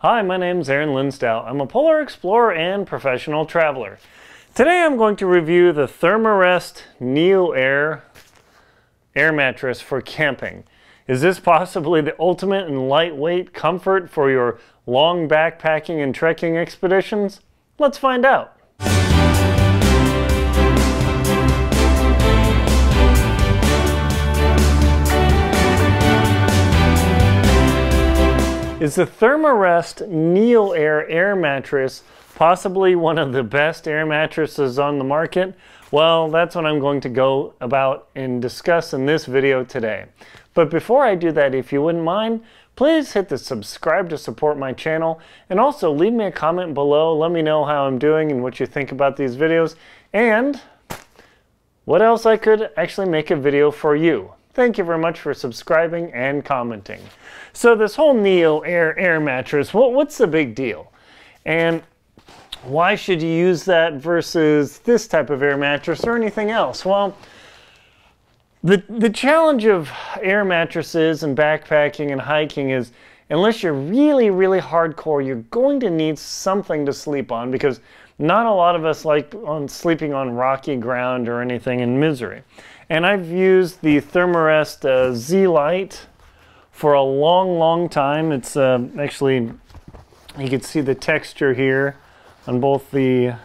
Hi, my name's Linsdau. I'm a polar explorer and professional traveler. Today I'm going to review the Therm-a-Rest NeoAir air mattress for camping. Is this possibly the ultimate in lightweight comfort for your long backpacking and trekking expeditions? Let's find out. Is the Therm-a-Rest NeoAir air mattress possibly one of the best air mattresses on the market? Well, that's what I'm going to go about and discuss in this video today. But before I do that, if you wouldn't mind, please hit the subscribe to support my channel, and also leave me a comment below. Let me know how I'm doing and what you think about these videos, and what else I could actually make a video for you. Thank you very much for subscribing and commenting. So this whole NeoAir air mattress, what's the big deal? And why should you use that versus this type of air mattress or anything else? Well, the challenge of air mattresses and backpacking and hiking is, unless you're really hardcore, you're going to need something to sleep on, because not a lot of us like sleeping on rocky ground or anything in misery. And I've used the Therm-a-Rest Xlite for a long time. It's actually, you can see the texture here on both the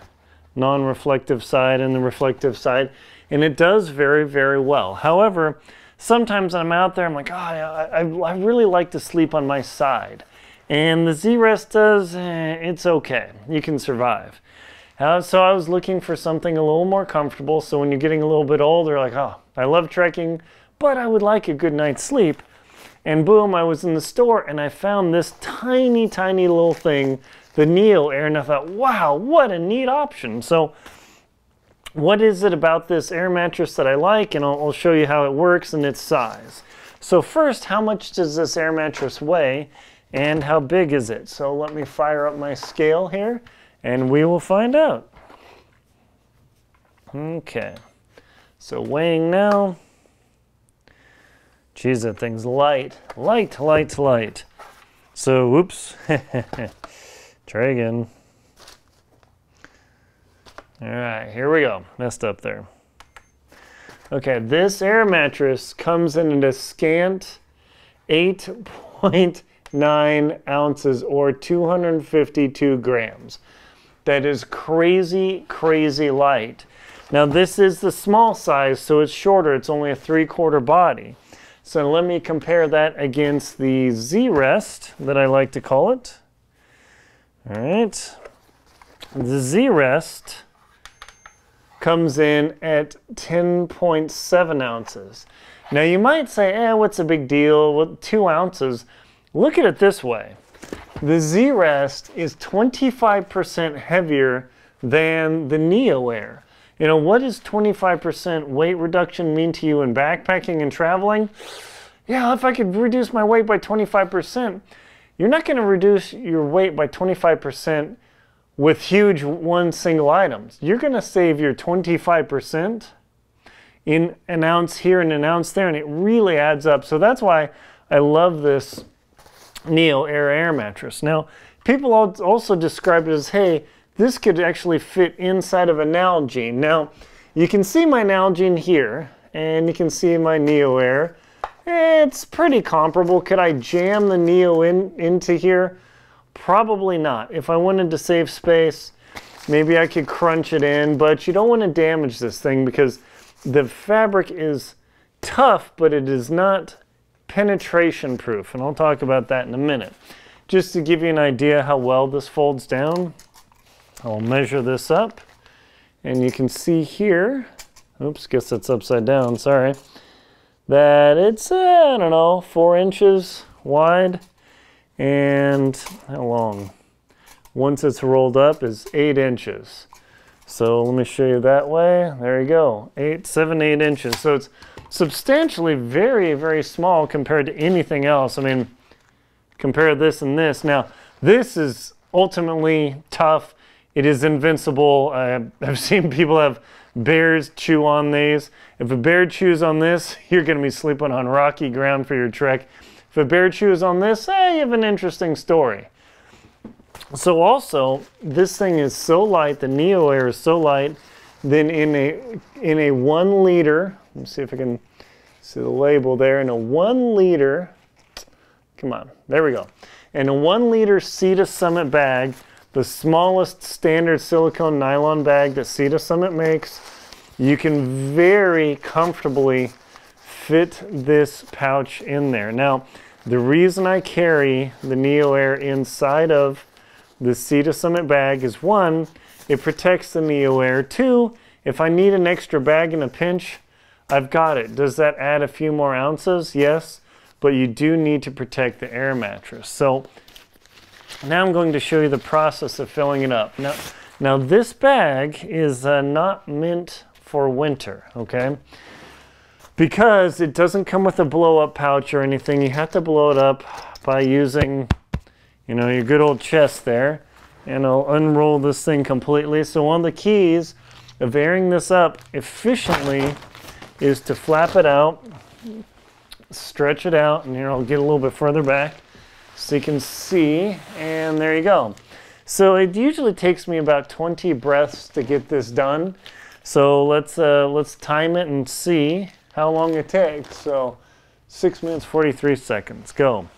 non-reflective side and the reflective side, and it does very well. However, sometimes I'm out there, I'm like, I really like to sleep on my side, and the Xlite does, it's okay, you can survive. So I was looking for something a little more comfortable, so when you're getting a little bit older, like, oh, I love trekking, but I would like a good night's sleep. And boom, I was in the store and I found this tiny little thing, the NeoAir, and I thought, wow, what a neat option. So what is it about this air mattress that I like? And I'll show you how it works and its size. So first, how much does this air mattress weigh and how big is it? So let me fire up my scale here and we will find out. Okay, so weighing now. Geez, that thing's light. So, whoops. Try again. All right, here we go. Messed up there. Okay, this air mattress comes in at a scant 8.9 ounces or 252 grams. That is crazy light. Now, this is the small size, so it's shorter. It's only a 3/4 body. So let me compare that against the Xlite that I like to call it. All right. The Xlite comes in at 10.7 ounces. Now you might say, what's the big deal? Well, 2 ounces. Look at it this way. The Xlite is 25% heavier than the NeoAir. You know, what does 25% weight reduction mean to you in backpacking and traveling? Yeah, if I could reduce my weight by 25%, you're not going to reduce your weight by 25% with huge single items. You're going to save your 25% in an ounce here and an ounce there, and it really adds up. So that's why I love this NeoAir air mattress. Now, people also describe it as, hey, this could actually fit inside of a Nalgene. Now, you can see my Nalgene here, and you can see my NeoAir. It's pretty comparable. Could I jam the Neo into here? Probably not. If I wanted to save space, maybe I could crunch it in, but you don't want to damage this thing because the fabric is tough, but it is not penetration proof, and I'll talk about that in a minute. Just to give you an idea how well this folds down, I'll measure this up, and you can see here, oops, guess that's upside down, sorry, that it's, I don't know, 4 inches wide, and how long? Once it's rolled up is 8 inches. So let me show you that way. There you go, 7, 8 inches. So it's substantially very small compared to anything else. I mean, compare this and this. Now, this is ultimately tough. It is invincible. I've seen people have bears chew on these. If a bear chews on this, you're going to be sleeping on rocky ground for your trek. If a bear chews on this, you have an interesting story. So also, this thing is so light, the NeoAir is so light, then in a 1 liter, let me see if I can see the label there, in a 1 liter, come on, there we go. In a 1 liter Sea to Summit bag, the smallest standard silicone nylon bag that Sea to Summit makes, you can very comfortably fit this pouch in there. Now, the reason I carry the NeoAir inside of the Sea to Summit bag is 1, it protects the NeoAir. 2, if I need an extra bag in a pinch, I've got it. Does that add a few more ounces? Yes, but you do need to protect the air mattress. So now I'm going to show you the process of filling it up. Now this bag is not meant for winter, okay? Because it doesn't come with a blow-up pouch or anything. You have to blow it up by using, you know, your good old chest there. And I'll unroll this thing completely. So one of the keys of airing this up efficiently is to flap it out, stretch it out, and here I'll get a little bit further back so you can see, and there you go. So it usually takes me about 20 breaths to get this done. So let's time it and see how long it takes. So 6 minutes, 43 seconds, go.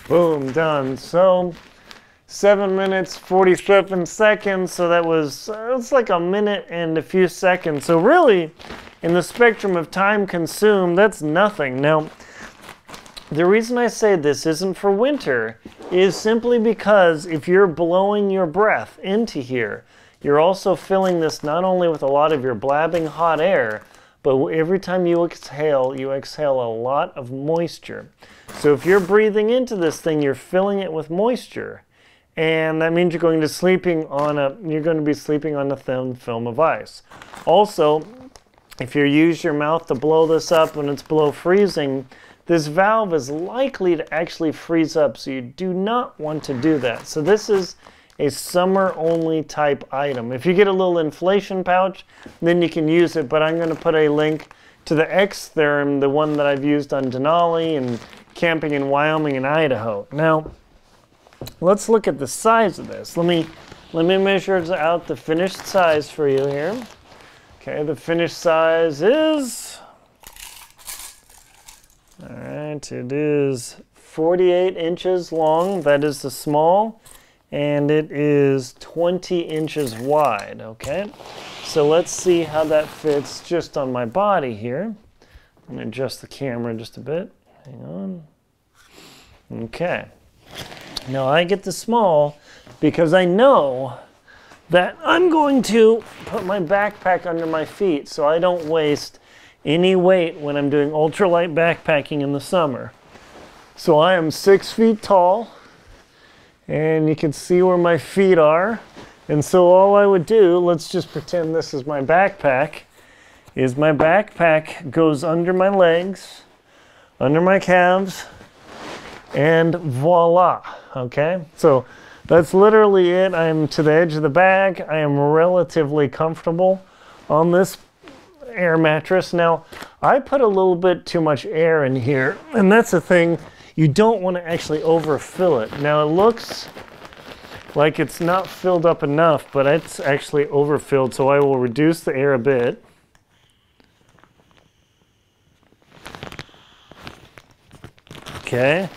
Boom, done. So 7 minutes, 47 seconds. So that was, it's like a minute and a few seconds. So really, in the spectrum of time consumed, that's nothing. Now, the reason I say this isn't for winter is simply because if you're blowing your breath into here, you're also filling this not only with a lot of your blabbing hot air, but every time you exhale a lot of moisture. So if you're breathing into this thing, you're filling it with moisture. And that means you're going to be sleeping on a thin film of ice. Also, if you use your mouth to blow this up when it's below freezing, this valve is likely to actually freeze up, so you do not want to do that. So this is a summer-only type item. If you get a little inflation pouch, then you can use it, but I'm going to put a link to the X-Therm, the one that I've used on Denali and camping in Wyoming and Idaho. Now, let's look at the size of this. Let me measure out the finished size for you here. Okay, the finished size is, all right, it is 48 inches long. That is the small, and it is 20 inches wide, okay? So let's see how that fits just on my body here. I'm gonna adjust the camera just a bit. Hang on. Okay. Now I get the small because I know that I'm going to put my backpack under my feet so I don't waste any weight when I'm doing ultralight backpacking in the summer. So I am 6 feet tall, and you can see where my feet are. And so all I would do, let's just pretend this is my backpack, is my backpack goes under my legs, under my calves, and voila, okay? So that's literally it. I'm to the edge of the bag. I am relatively comfortable on this air mattress. Now, I put a little bit too much air in here, and that's the thing. You don't want to actually overfill it. Now, it looks like it's not filled up enough, but it's actually overfilled, so I will reduce the air a bit. Okay,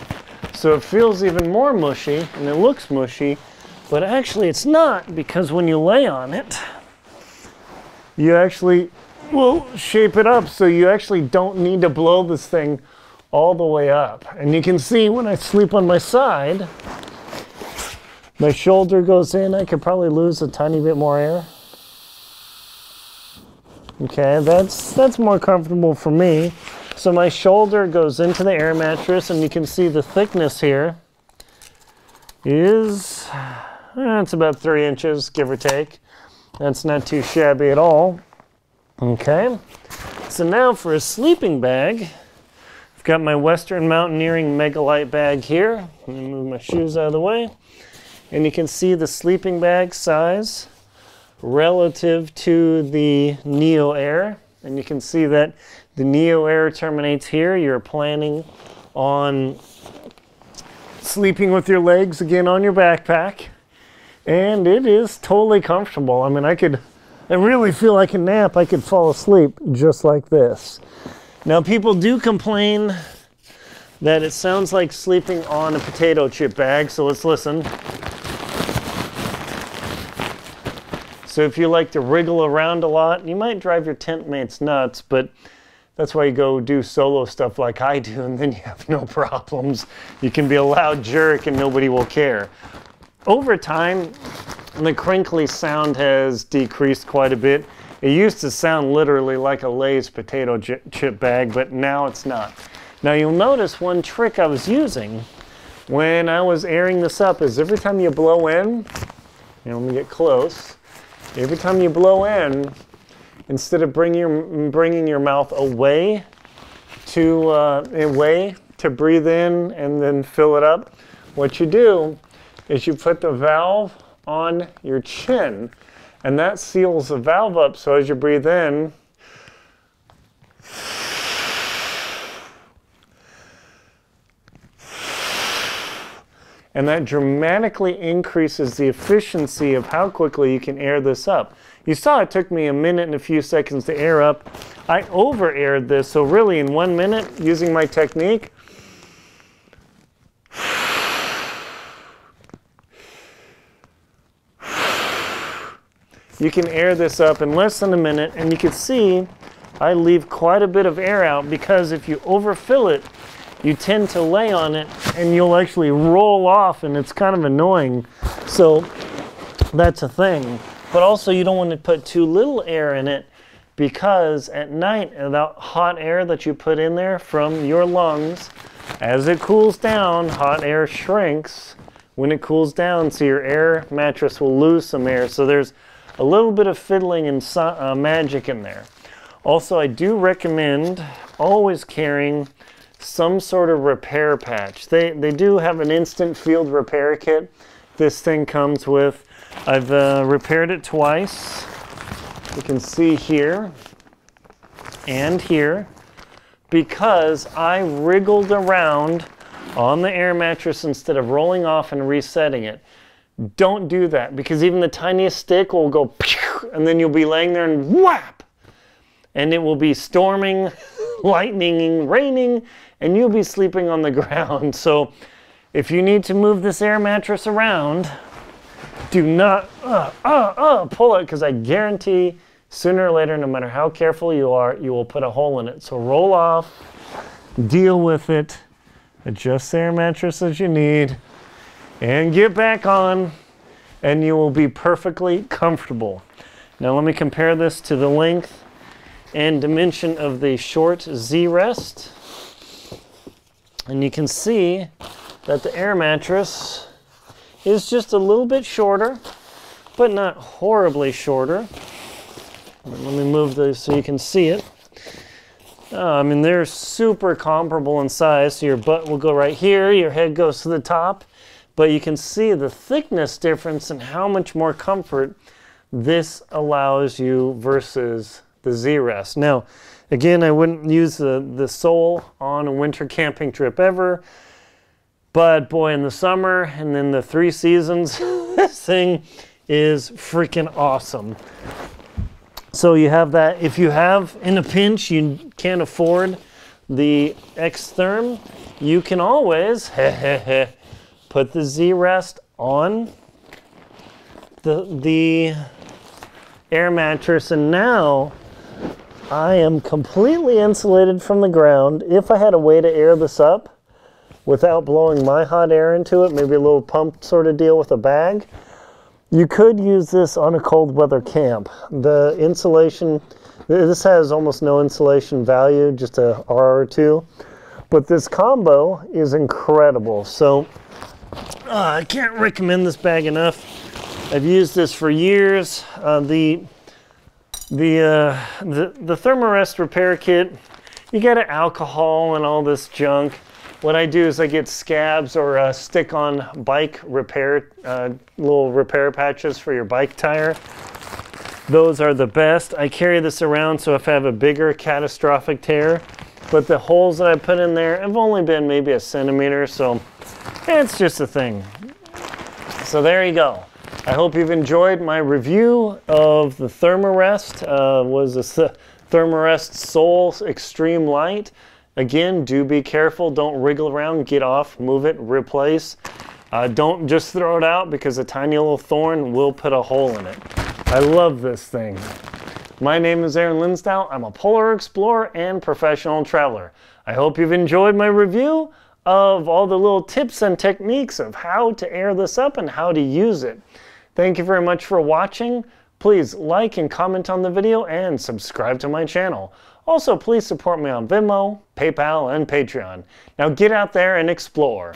so it feels even more mushy, and it looks mushy, But actually it's not, because when you lay on it, you actually will shape it up so you actually don't need to blow this thing all the way up. And you can see when I sleep on my side, my shoulder goes in. I could probably lose a tiny bit more air. Okay, that's more comfortable for me. So my shoulder goes into the air mattress, and you can see the thickness here is, it's about 3 inches, give or take. That's not too shabby at all. Okay, so now for a sleeping bag, I've got my Western Mountaineering Mega Light bag here. Let me move my shoes out of the way. And you can see the sleeping bag size relative to the NeoAir. And you can see that the NeoAir terminates here. You're planning on sleeping with your legs again on your backpack. And it is totally comfortable. I mean, I really feel like a nap. I could fall asleep just like this. Now, people do complain that it sounds like sleeping on a potato chip bag, so let's listen. So if you like to wriggle around a lot, you might drive your tent mates nuts, but that's why you go do solo stuff like I do, and then you have no problems. You can be a loud jerk and nobody will care. Over time, the crinkly sound has decreased quite a bit. It used to sound literally like a Lay's potato chip bag, but now it's not. Now you'll notice one trick I was using when I was airing this up is every time you blow in, let me get close. Every time you blow in, instead of bringing your mouth away to breathe in and then fill it up, what you do is you put the valve on your chin, and that seals the valve up, so as you breathe in, and that dramatically increases the efficiency of how quickly you can air this up. You saw it took me a minute and a few seconds to air up. I over-aired this, so really in 1 minute, using my technique, you can air this up in less than a minute, and you can see I leave quite a bit of air out, because if you overfill it, you tend to lay on it and you'll actually roll off, and it's kind of annoying. So that's a thing. But also you don't want to put too little air in it, because at night that hot air that you put in there from your lungs, as it cools down, hot air shrinks when it cools down, so your air mattress will lose some air. So there's a little bit of fiddling and magic in there. Also, I do recommend always carrying some sort of repair patch. They do have an instant field repair kit this thing comes with. I've repaired it twice. You can see here and here, because I wriggled around on the air mattress instead of rolling off and resetting it. Don't do that, because even the tiniest stick will go pew, and then you'll be laying there and whap, and it will be storming, lightning, raining, and you'll be sleeping on the ground. So if you need to move this air mattress around, do not pull it, because I guarantee sooner or later, no matter how careful you are, you will put a hole in it. So roll off, deal with it, adjust the air mattress as you need, and get back on, and you will be perfectly comfortable. Now let me compare this to the length and dimension of the short Z-Rest. And you can see that the air mattress is just a little bit shorter, but not horribly shorter. Let me move this so you can see it. I mean, they're super comparable in size, so your butt will go right here, your head goes to the top, but you can see the thickness difference and how much more comfort this allows you versus the Z-Rest. Now, again, I wouldn't use the sole on a winter camping trip ever, but boy, in the summer and then the 3 seasons, this thing is freaking awesome. So you have that. If you have, in a pinch, you can't afford the X-Therm, you can always put the Z-Rest on the air mattress, and now I am completely insulated from the ground. If I had a way to air this up without blowing my hot air into it, maybe a little pump sort of deal with a bag, you could use this on a cold weather camp. The insulation, this has almost no insulation value, just a R or two, but this combo is incredible. So I can't recommend this bag enough. I've used this for years. The Therm-a-Rest repair kit, you get alcohol and all this junk. What I do is I get scabs or stick-on bike repair, little repair patches for your bike tire. Those are the best. I carry this around so if I have a bigger catastrophic tear, but the holes that I put in there have only been maybe a centimeter, so it's just a thing. So there you go. I hope you've enjoyed my review of the Therm-a-Rest. Was this the Therm-a-Rest Soul Extreme Light? Again, do be careful. Don't wriggle around. Get off, move it, replace. Don't just throw it out because a tiny little thorn will put a hole in it. I love this thing. My name is Aaron Linsdau. I'm a polar explorer and professional traveler. I hope you've enjoyed my review of all the little tips and techniques of how to air this up and how to use it. Thank you very much for watching. Please like and comment on the video and subscribe to my channel. Also, please support me on Venmo, PayPal, and Patreon. Now get out there and explore.